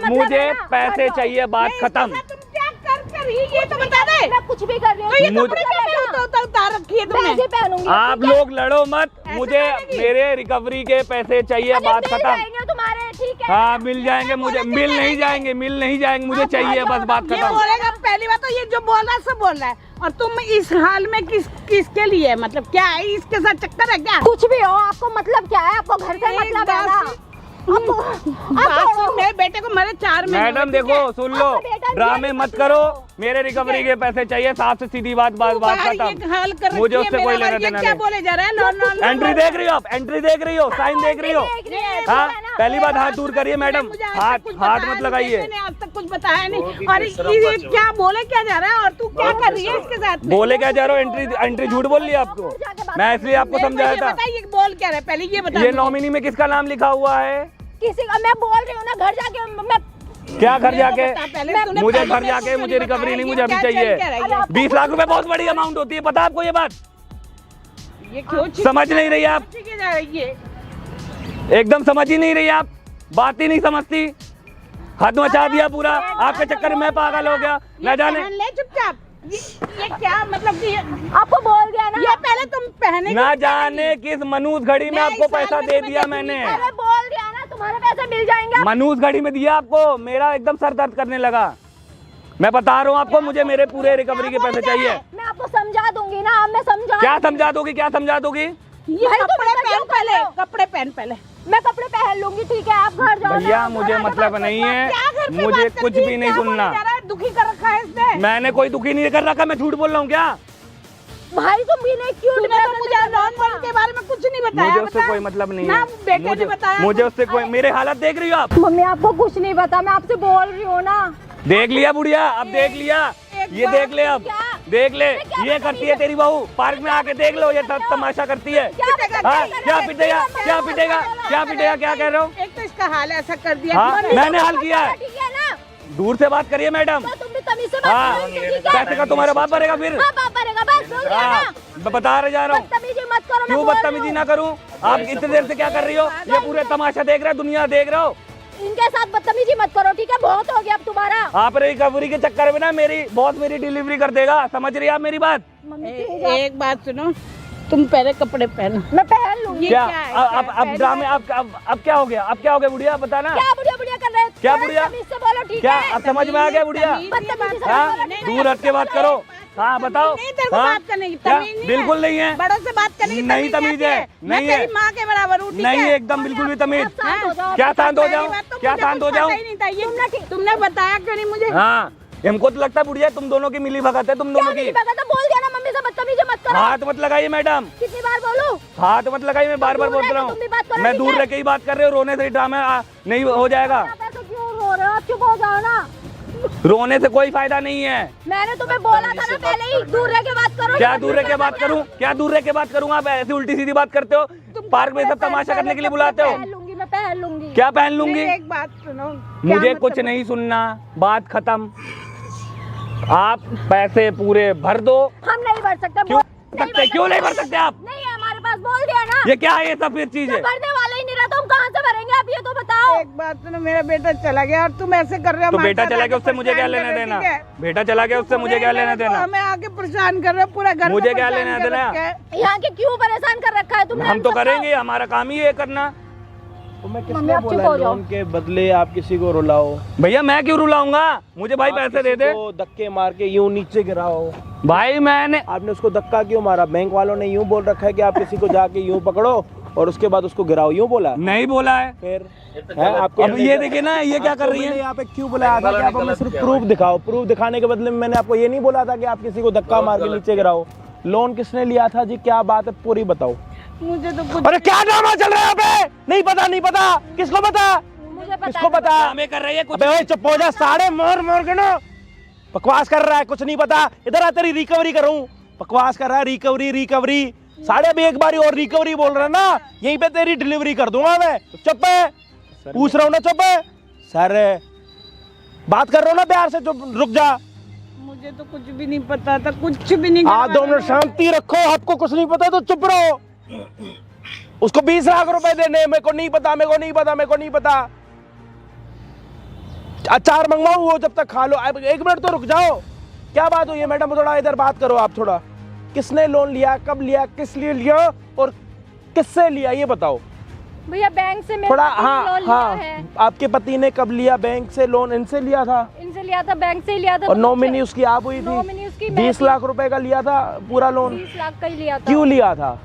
मुझे पैसे चाहिए, बात खत्म। तुम क्या कर रही है ये तो बता दे। मैं कुछ भी कर रही हूँ, तो ये कपड़े क्या उतार रखी है तुमने? पैसे पहनूंगी। आप लोग लड़ो मत, मुझे मेरे रिकवरी के पैसे चाहिए, बात मिल खत्म। जाएंगे तुम्हारे, ठीक है। हाँ मिल जाएंगे, मुझे मिल नहीं जाएंगे, मिल नहीं जाएंगे, मुझे चाहिए, बस बात ये खत्म। बोलेगा पहली बात तो ये जो बोल रहा है सब बोल रहा है, और तुम इस हाल में किसके लिए, मतलब क्या है, इसके साथ चक्कर है क्या? कुछ भी हो, आपको मतलब क्या है? आपको घर से मतलब है ना? मेरे बेटे को मरे 4 महीने। मैडम देखो सुन लो, ड्रामे मत करो, मेरे रिकवरी के पैसे चाहिए, साफ से सीधी बात खत्म। मुझे उससे कोई लेना देना क्या नहीं। बोले जा रहा है? एंट्री देख रही हो आप, एंट्री देख रही हो, साइन देख रही हो। हाँ पहली बात हाथ दूर करिए मैडम, हाथ मत लगाइए। मैंने आज तक कुछ बताया नहीं, और ये क्या बोले क्या जा रहा है, और तू क्या कर रही है इसके साथ? बोले क्या जा रहा हो, एंट्री झूठ बोल रही है आपको, मैं इसलिए आपको समझाया था। ये बोल क्या रहा है पहले ये बता। ये नॉमिनी में किसका नाम लिखा हुआ है? किसी का, मैं बोल रही हूँ ना घर जाके, मैं क्या घर जाके? तूने मुझे पहले घर से जाके, क्यों मुझे नहीं रिकवरी नहीं, बताया? मुझे अभी क्या चल क्या चाहिए। रहा है? 20 लाख रुपए बहुत बड़ी अमाउंट होती है, पता आपको ये बात? ये क्यों समझ नहीं रही आप, जा रही है? एकदम समझ ही नहीं रही आप, बात ही नहीं समझती, हद मचा दिया पूरा। आपके चक्कर में मैं पागल हो गया, न जाने। पहन ले चुपचाप। ये क्या मतलब कि आपको बोल दिया ना, ये पहले तुम पहने ना जाने किस मनूस घड़ी में आपको पैसा दे दिया मैंने, अरे बोल दिया ना तुम्हारे पैसे मिल जाएंगे। मनूस घड़ी में दिया आपको, मेरा एकदम सर दर्द करने लगा। मैं बता रहा हूँ आपको, मुझे मेरे पूरे रिकवरी के पैसे चाहिए। मैं आपको समझा दूंगी ना, अब मैं समझा। क्या समझा दोगी, क्या समझा दोगी? ये कपड़े पहन पहले, कपड़े पहन पहले। मैं कपड़े पहन लूंगी, ठीक है, आप घर जाओ। भैया मुझे मतलब नहीं है, मुझे कुछ भी नहीं सुनना। दुखी कर रखा है इसने। मैंने कोई दुखी नहीं कर रखा, मैं झूठ बोल रहा हूँ क्या? भाई तुम भी नहीं, क्यों तूने तो मुझे नॉन के बारे में कुछ नहीं बताया। मुझे उससे कोई मतलब नहीं ना है, बेटे ने बताया। मुझे उससे कोई, मेरे हालत देख रही हो आप? मम्मी आपको कुछ नहीं पता, मैं आपसे बोल रही हूँ ना। देख लिया बुढ़िया, अब देख लिया, ये देख ले, अब देख ले, ये करती है तेरी बहू, पार्क में आके देख लो, ये तमाशा करती है। हाँ, क्या पिटेगा, क्या पिटेगा, क्या पिटेगा, क्या कह रहे हो? एक तो इसका हाल ऐसा कर दिया। हाँ मैंने हाल किया है। ठीक है ना, दूर से बात करिए मैडम। तो तुम भी तमीज से बात हाँ करो, ठीक है? पैसे का तुम्हारा बाप भरेगा फिर। हाँ बाप भरेगा, बस बोल दिया हाँ ना। मैं बता रहे जा रहा हूँ, बदतमीजी मत करो, मैं क्यों बोल रही बदतमीजी हूँ। ना करूँ? आप इतनी देर से क्या कर रही हो? ये पूरे तमाशा देख रहे हो, दुनिया देख रहे हो। इनके साथ बदतमीजी मत करो, ठीक है? बहुत हो गया अब तुम्हारा। आप रिकवरी के चक्कर में ना मेरी बॉस मेरी डिलीवरी कर देगा, समझ रही है आप मेरी बात? मम्मी प्लीज आप- एक बात सुनो, तुम पहले कपड़े पहनो। मैं पहन लूंगी। ये क्या क्या है? अब ड्रामे, अब क्या हो गया, अब क्या हो गया बुढ़िया, बताना। क्या बुढ़िया बुढ़िया कर रहे हो? क्या थोड़ा बुढ़िया? तमीज से बोलो, ठीक क्या है? अब समझ में आ गया बुढ़िया? बदतमीजी से हाँ बोलो, ठीक है? दूर हट के बात करो। हाँ बताओ। नहीं तेरे को हाँ? बात करने की क्या? तमीज नहीं है। बिल्कुल नहीं है, बड़ों से बात करने की नहीं तमीज आती है, मैं नहीं है। तेरी माँ के बराबर हूँ, ठीक नहीं है? एकदम बिल्कुल भी तमीज। आप शांत हो जाओ। क्या शांत हो पहली जाऊं, बात तो क्या मुझे शांत हो कुछ जाऊं? पता ही नहीं था, ये तुमने बताया क्यों नहीं मुझे? हाँ हमको तो लगता है बुढ़िया तुम दोनों की मिली भगत है, तुम दोनों की। पता तो बोल दिया ना, मम्मी से बदतमीजी मत करो। हाथ मत लगाइए मैडम, कितनी बार बोलूं? हाथ मत लगाइए, मैं बार बार दूर बोल रह रहा के तुम भी बात हूँ। करो, मैं ठीक दूर है? रह के ही बात कर रहे हो, रोने से ही ड्रामा नहीं हो जाएगा। आप ऐसे क्यों रो रहे हो? आप चुप हो जाओ ना। रोने से कोई फायदा नहीं है। मैंने तुम्हें बोला था ना पहले ही, दूर रह के बात करो। क्या दूर रह के बात करूं, क्या दूर रह के बात करूं? आप ऐसी उल्टी सीधी बात करते हो, पार्क में सब तमाशा करने के लिए बुलाते हो। पहन लूंगी, मैं पहन लूंगी। क्या पहन लूंगी? एक बात सुनो, मुझे कुछ नहीं सुनना, बात खत्म। आप पैसे पूरे भर दो। हम नहीं भर सकते। क्यों सकते, क्यों नहीं भर सकते आप? नहीं है हमारे पास, बोल दिया ना। ये क्या है, ये सब फिर चीज है? भरने वाला ही नहीं रहा तो हम कहाँ से भरेंगे? आप ये तो बताओ। एक बात सुनो, मेरा बेटा चला गया और तुम ऐसे कर रहे हो। तो हमारे बेटा साथ चला आके गया, उससे मुझे क्या परेशान लेना कर रहे हो, देना? ठीक है? बेटा चला गया, उससे मुझे क्या लेना देना? हमें आके परेशान कर रहे हो, पूरा घर मुझे को क्या परेशान लेना कर देना? रखा है। यहाँ के क्यों परेशान कर रखा है तुमने? हम तो करेंगे, हमारा काम ही है करना। तो मैं मम्मी, किसने आप चुप बोला हो जाओ। लोन के बदले आप किसी को रुलाओ? भैया मैं क्यों रुलाऊंगा? मुझे भाई पैसे दे दे। तो धक्के मार के यूं नीचे गिराओ। भाई मैंने आपने उसको धक्का क्यों मारा? बैंक वालों ने यूं बोल रखा है कि आप किसी को जाके यूं पकड़ो और उसके बाद उसको गिराओ, यूं बोला? नहीं बोला है। फिर है आपको? अब ये देखिए ना, ये क्या कर रही मैंने है? यहाँ पे क्यों बुलाया था कि आप हमें सिर्फ प्रूफ दिखाओ? प्रूफ दिखाने के बदले में मैंने आपको ये नहीं बोला था कि आप किसी को धक्का मार के नीचे गिराओ। लोन किसने लिया था जी, क्या बात है पूरी बताओ। मुझे तो कुछ अरे क्या ड्रामा चल रहा है यहाँ पे? नहीं पता, नहीं पता, किसको पता? मुझे पता किसको पता? हमें कर रही है कुछ। अबे ओए चुप हो जा, साढ़े मोर मोर के ना बकवास कर रहा है, कुछ नहीं पता। इधर आ, तेरी रिकवरी करूं। बकवास कर रहा है, रिकवरी रिकवरी। साढ़े अभी एक बारी और रिकवरी बोल रहा है ना, यहीं पे तेरी डिलीवरी कर दूंगा मैं। तो चुप है, पूछ रहा हूँ ना, चुप है। सर बात कर रहा हूँ ना प्यार से, चुप रुक जा। मुझे तो कुछ भी नहीं पता था, कुछ भी नहीं। आप 2 मिनट शांति रखो, आपको कुछ नहीं पता तो चुप रहो। उसको 20 लाख रुपए देने, मेरे को नहीं पता, मेरे को नहीं पता, मेरे को नहीं पता। अचार मंगवाऊं वो जब तक खा लो। 1 मिनट तो रुक जाओ, क्या बात हुई है मैडम? थोड़ा इधर बात करो आप थोड़ा। किसने लोन लिया, कब लिया, किस लिए लिया और किससे लिया, ये बताओ भैया। बैंक से मेरे थोड़ा। पति ने हाँ लोन लिया हाँ, है। आपके पति ने कब लिया बैंक से लोन? इनसे लिया था? इनसे लिया था, बैंक से ही लिया था। और नॉमिनी उसकी आप हुई थी? नॉमिनी उसकी 20 लाख रुपए का लिया था पूरा लोन? 20 लाख का ही लिया था। क्यों लिया था?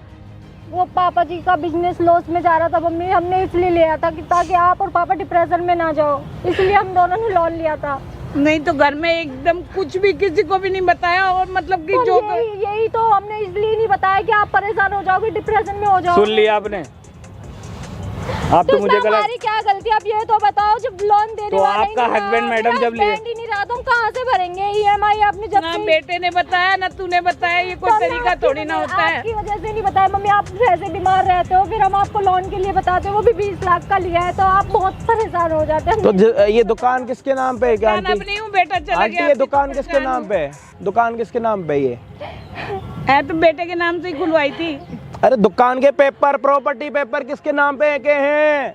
वो पापा जी का बिजनेस लॉस में जा रहा था मम्मी, हमने इसलिए लिया था कि ताकि आप और पापा डिप्रेशन में ना जाओ, इसलिए हम दोनों ने लोन लिया था। नहीं तो घर में एकदम कुछ भी किसी को भी नहीं बताया, और मतलब कि तो जो यही तो हमने इसलिए नहीं बताया कि आप परेशान हो जाओगे, डिप्रेशन में हो जाओ। सुन लिया आपने? आप तो मुझे गलत। हमारी क्या गलती, आप ये तो बताओ। जब लोन देने तो वाला ही आपका नहीं रहा, हस्बैंड मैडम जब लिए हस्बैंड ही नहीं रहा तो हम कहाँ से भरेंगे EMI? आपने जब ना से बेटे ने बताया ना तूने बताया, ये कोई तो हमने तरीका आपकी थोड़ी ना वजह- होता है। आपकी वजह से नहीं बताया मम्मी, आप ऐसे बीमार रहते हो, फिर हम आपको लोन के लिए बताते हो, वो भी 20 लाख का लिया है, तो आप बहुत परेशान हो जाते हैं। तो ये दुकान किसके नाम पे है क्या दुकान आंटी? अपनी हूँ, बेटा चला आंटी गया। ये दुकान किसके नाम पे है? दुकान किसके नाम पे ये है? तो बेटे के नाम से ही खुलवाई थी। अरे दुकान के पेपर, प्रॉपर्टी पेपर किसके नाम पे के हैं?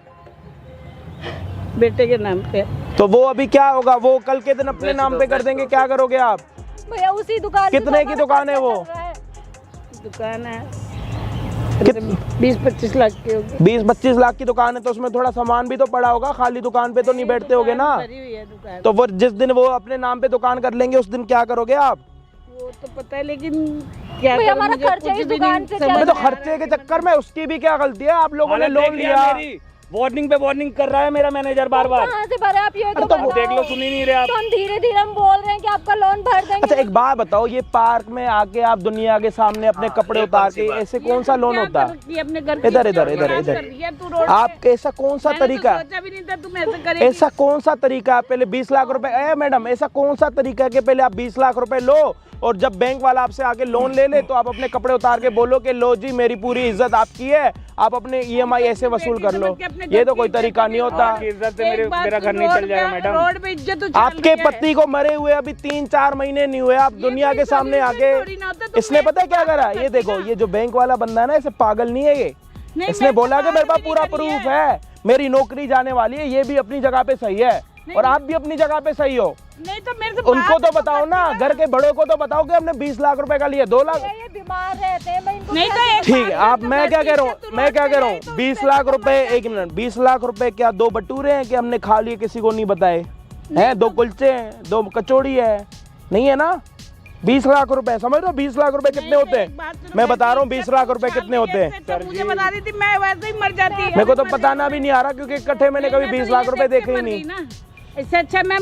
बेटे के नाम पे। तो वो अभी क्या होगा? वो कल के दिन अपने नाम पे कर देंगे, क्या करोगे आप? भैया उसी दुकान कितने की दुकान है वो? दुकान है कित- 20-25 लाख की होगी। 20-25 लाख की दुकान है तो उसमें थोड़ा सामान भी तो पड़ा होगा, खाली दुकान पे तो नहीं बैठते होगे ना। भरी हुई है दुकान। तो वो जिस दिन वो अपने नाम पे दुकान कर लेंगे उस दिन क्या करोगे आप? वो तो पता है, लेकिन क्या भैया, करूं, हमारा मुझे खर्चा कुछ ही भी दुकान नहीं से समझ अबे तो में आ रहा खर्चे के चक्कर में उसकी भी क्या गलती है? आप लोगों ने हालत लोन देख लिया। मेरी वार्निंग पे वार्निंग कर रहा है मेरा मैनेजर बार बार। कहाँ से भरे आप, ये तो तो बताओ। देख लो, सुन ही नहीं रहे आप। तो हम धीरे धीरे हम बोल रहे हैं कि आपका लोन भर देंगे। अच्छा एक बात बताओ, ये पार्क में आके आप दुनिया के सामने अपने कपड़े उतार के ऐसे कौन सा लोन होता है? कि अपने घर इधर इधर इधर इधर तू रोड आप ऐसा कौन सा तरीका है? सोचा भी नहीं था तुम ऐसे करेगी। ऐसा कौन सा तरीका है? पहले 20 लाख रुपए, ए मैडम ऐसा कौन सा तरीका है कि पहले आप 20 लाख रुपए लो और जब बैंक वाला आपसे आके लोन ले ले तो आप अपने कपड़े उतार के बोलो कि लो जी मेरी पूरी इज्जत आपकी है, आप अपने EMI ऐसे वसूल कर लो? ये तो कोई तरीका नहीं होता। आपकी इज्जत से मेरा घर नहीं चल जाएगा मैडम। रोड पे इज्जत उछाल आपके रही है। पति को मरे हुए अभी 3-4 महीने नहीं हुए, आप दुनिया के सामने आके थोड़ी ना होता, तुम इसने पता है क्या मेरे करा? को ये देखो, ये जो बैंक वाला बंदा है ना, इसे पागल नहीं है ये। नहीं, इसने मैं तो बोला कि मेरे पास पागल पूरा नहीं करी प्रूफ है, मेरी नौकरी जाने वाली है, ये भी अपनी जगह पे सही है और आप भी अपनी जगह पे सही हो। नहीं तो मेरे से उनको बात तो बताओ ना, घर के बड़ों को तो बताओ कि हमने 20 लाख रुपए का लिया, 2 लाख। ये बीमार रहते हैं, मैं इनको नहीं तो कैसे- एक ठीक है, बात आप तो मैं बस क्या कह रहा इज्जत हूँ, तो मैं रोड क्या पे कह रहा नहीं हूँ, तो 20 उससे लाख तो रुपए, तुम्हारे- 1 मिनट, 20 लाख रुपए क्या 2 बटूरे हैं कि हमने खा लिए किसी को नहीं बताए हैं? 2 कुलचे हैं, 2 कचौड़ी है, नहीं है ना? 20 लाख रुपए, समझ रहे हो 20 लाख रुपए कितने होते हैं? मैं बता रहा हूँ 20 लाख रुपए कितने होते हैं। मुझे बता दी थी, मैं वैसे ही मर जाती। मेरे को तो बताना भी नहीं आ रहा क्योंकि इकट्ठे मैंने कभी 20 लाख रुपए देखे ही नहीं। इससे अच्छा मैं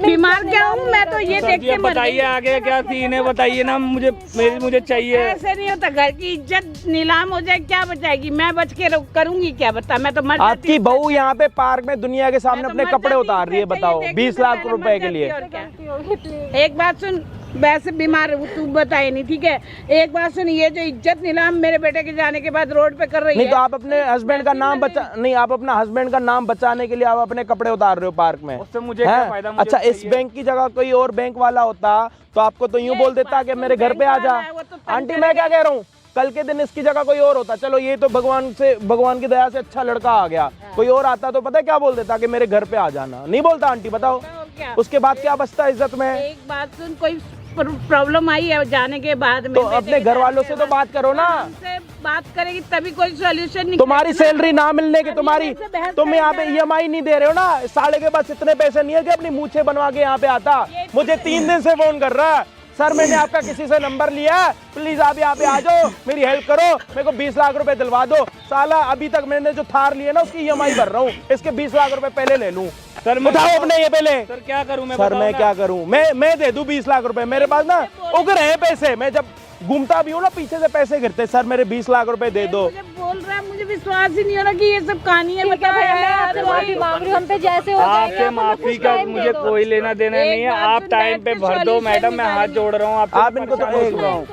बीमार क्या हूँ, मैं तो ये सर देख जी के अब मर बताइए गई। आगे क्या सीन है, बताइए ना, मुझे चाहिए। ऐसे नहीं होता, घर की इज्जत नीलाम हो जाए क्या बचाएगी? मैं बच के करूंगी क्या? बता, मैं तो मर जाती आपकी हूँ। बहू यहाँ पे पार्क में दुनिया के सामने मैं तो अपने मर कपड़े जाती उतार हूँ, रही है, फिर बताओ चाहिए 20 देखने लाख से रुपए पहले के मर लिए। जाती और क्या? गलती होगी, प्लीज। एक बात सुन, वैसे बीमार हूँ, तू बताए नहीं, ठीक है? एक बात सुन, ये जो इज्जत नीलाम मेरे बेटे के जाने के बाद रोड पे कर रही नहीं है, तो आप अपने हस्बैंड का नाम बचा नहीं, आप अपना हस्बैंड का नाम बचाने के लिए आप अपने कपड़े उतार रहे हो पार्क में। उससे मुझे क्या हैं? फायदा? मुझे अच्छा इस चाहिए। बैंक की जगह कोई और बैंक वाला होता तो आपको तो यूं बोल देता कि मेरे घर पे आ जा। बैंक वाला है, वो तो तंग आंटी मैं क्या कह रहा हूँ, कल के दिन इसकी जगह कोई और होता, चलो ये तो भगवान की दया से अच्छा लड़का आ गया, कोई और आता तो पता है क्या बोल देता कि मेरे घर पे आ जाना? नहीं बोलता आंटी, बताओ तो क्या? उसके बाद क्या बचता इज्जत में? एक बात सुन, कोई प्रॉब्लम आई है जाने के बाद में, तो बेटे अपने के घर जाने वालों के से तो बाद, बात करो ना। उनसे बात करेगी तभी कोई सॉल्यूशन निकलेगा। तुम्हारी सैलरी ना मिलने की, तुम्हारी मेरे से बहस तुम यहाँ पे करेगा। EMI नहीं दे रहे हो ना, साले के पास इतने पैसे नहीं है कि अपनी मूछें बनवा के यहाँ पे आता। मुझे 3 दिन से फोन कर रहा है, सर मैंने आपका किसी से नंबर लिया है, प्लीज आप यहाँ पे आ जाओ, मेरी हेल्प करो, मेरे को 20 लाख रुपए दिलवा दो। साला अभी तक मैंने जो थार लिए ना उसकी EMI भर रहा हूँ, इसके 20 लाख रुपए पहले ले लूँ। सर मैं उठाओ अपने ये पहले। सर क्या करूं मैं? सर बताओ मैं ना। क्या करूं, मैं दे दूं 20 लाख रुपए, मेरे पास ना उगर हैं पैसे, मैं जब घूमता भी हूँ ना पीछे से पैसे गिरते, सर मेरे 20 लाख रुपए दे दो। मुझे बोल रहा है, मुझे विश्वास ही नहीं हो रहा कि ये सब कहानी है। ठीक है भैया, मैं आपसे माफी मांग रही हूँ, हम पे जैसे हो जाएंगे आपसे आप हमें माफी कुछ का टाइम मुझे दे दो। कोई लेना देना एक नहीं है, बात आप सुन, टाइम पे बैठ के भर दो solution मैडम, मैं हाथ निकालेंगे। जोड़ रहा हूँ, आप इनको तो परेशान हो एक चुका हूँ।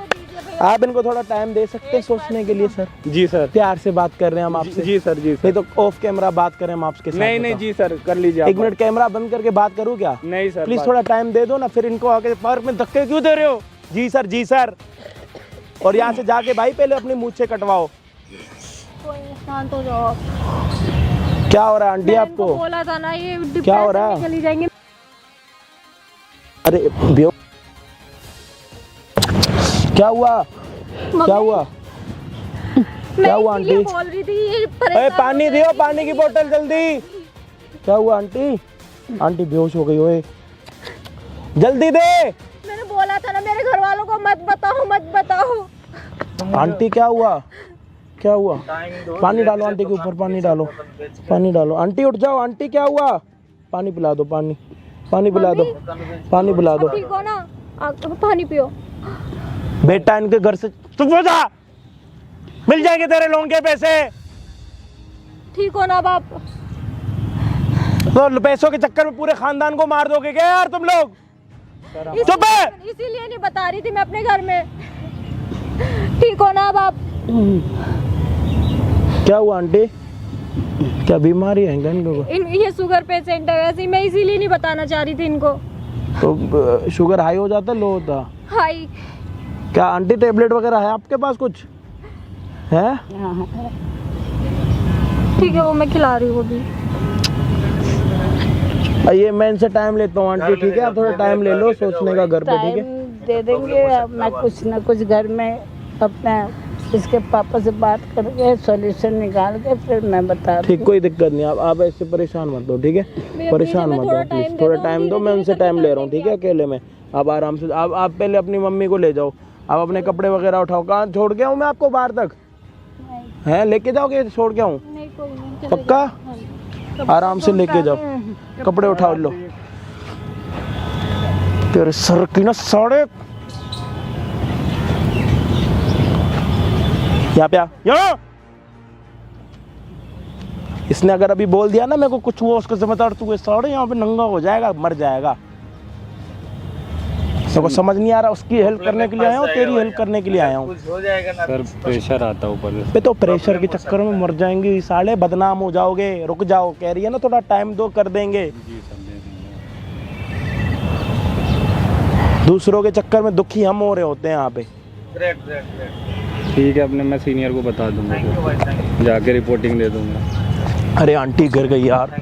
आप इनको थोड़ा टाइम दे सकते हैं सोचने के लिए सर? जी सर। प्यार से बात कर रहे हैं हम आपसे। जी सर, जी नहीं सर। तो ऑफ कैमरा बात करें हम आपके साथ? नहीं नहीं जी सर, कर लीजिए आप। एक मिनट कैमरा बंद करके बात करूं क्या? नहीं सर, प्लीज बात- थोड़ा टाइम दे दो ना, फिर इनको आगे पार्क में धक्के क्यों दे रहे हो? जी सर, जी सर। और यहाँ से जाके भाई पहले अपनी मूंछें कटवाओ। कोई शांत हो जाओ। क्या हो रहा है आंटी आपको? बोला था ना ये क्या हो रहा है? चली जाएंगे। अरे बेव, क्या हुआ? क्या हुआ? क्या हुआ आंटी? बोल रही थी ये अरे पानी दियो, पानी की बोतल जल्दी। क्या हुआ आंटी? आंटी बेहोश हो गई। ओए जल्दी दे। मैंने बोला था ना मेरे घर वालों को मत बताओ, मत बताओ। आंटी क्या हुआ? क्या हुआ? पानी डालो आंटी के ऊपर, पानी डालो, पानी डालो। आंटी उठ जाओ। आंटी क्या हुआ? पानी पिला दो, पानी, पानी पिला दो, पानी पिला दो। ठीक हो ना? आप पानी पियो। बेटा इनके घर से चुप हो जा, मिल जाएंगे तेरे लोन के पैसे। ठीक हो ना अब आप? तो पैसों के चक्कर में पूरे खानदान को मार दोगे क्या यार तुम लोग? चुप है। इसीलिए नहीं बता रही थी मैं अपने घर में। ठीक हो ना अब आप? क्या हुआ आंटी? क्या बीमारी है इनको? ये शुगर पेशेंट है वैसे ही, मैं इसीलिए नहीं बताना चाह रही थी इनको। तो शुगर हाई हो जाता, लो होता? हाई। क्या आंटी टेबलेट वगैरह है आपके पास कुछ है? ठीक है वो मैं खिला रही हूँ अभी। ये मैं इनसे टाइम लेता हूँ आंटी, ठीक है? आप थोड़ा टाइम ले लो सोचने का घर पे, ठीक है? दे देंगे। अब मैं कुछ ना कुछ घर में अपना इसके पापा से बात करके सॉल्यूशन निकाल के फिर मैं बता दूँ। ठीक, कोई दिक्कत नहीं। आप ऐसे परेशान मत हो, ठीक है? परेशान मत हो प्लीज, थोड़ा टाइम दो। मैं उनसे टाइम ले रहा हूँ, ठीक है? अकेले में आप आराम से। आप पहले अपनी मम्मी को ले जाओ, आप अपने कपड़े वगैरह उठाओ। कहाँ छोड़ के आऊँ मैं आपको? बाहर तक है लेके जाओगे? छोड़ के आऊँ? नहीं कोई नहीं, पक्का? आराम से लेके जाओ, कपड़े उठा लो। तेरे सर की ना साढ़े। यहाँ पे आ, यहाँ। इसने अगर अभी बोल दिया ना मेरे को कुछ हुआ उसको जिम्मेदार तू है। साढ़े यहाँ पे नंगा हो जाएगा, मर जाएगा। मेरे को समझ नहीं आ रहा, उसकी हेल्प करने के लिए आया हूँ, तेरी हेल्प करने के लिए आया हूँ। सर प्रेशर आता है ऊपर पे तो प्रेशर के चक्कर में मर जाएंगे साले, बदनाम हो जाओगे। रुक जाओ, कह रही है ना थोड़ा टाइम दो, कर देंगे। दूसरों के चक्कर में दुखी हम हो रहे होते हैं यहाँ पे। ठीक है, अपने मैं सीनियर को बता दूंगा, जाके रिपोर्टिंग दे दूंगा। अरे आंटी गिर गई यार।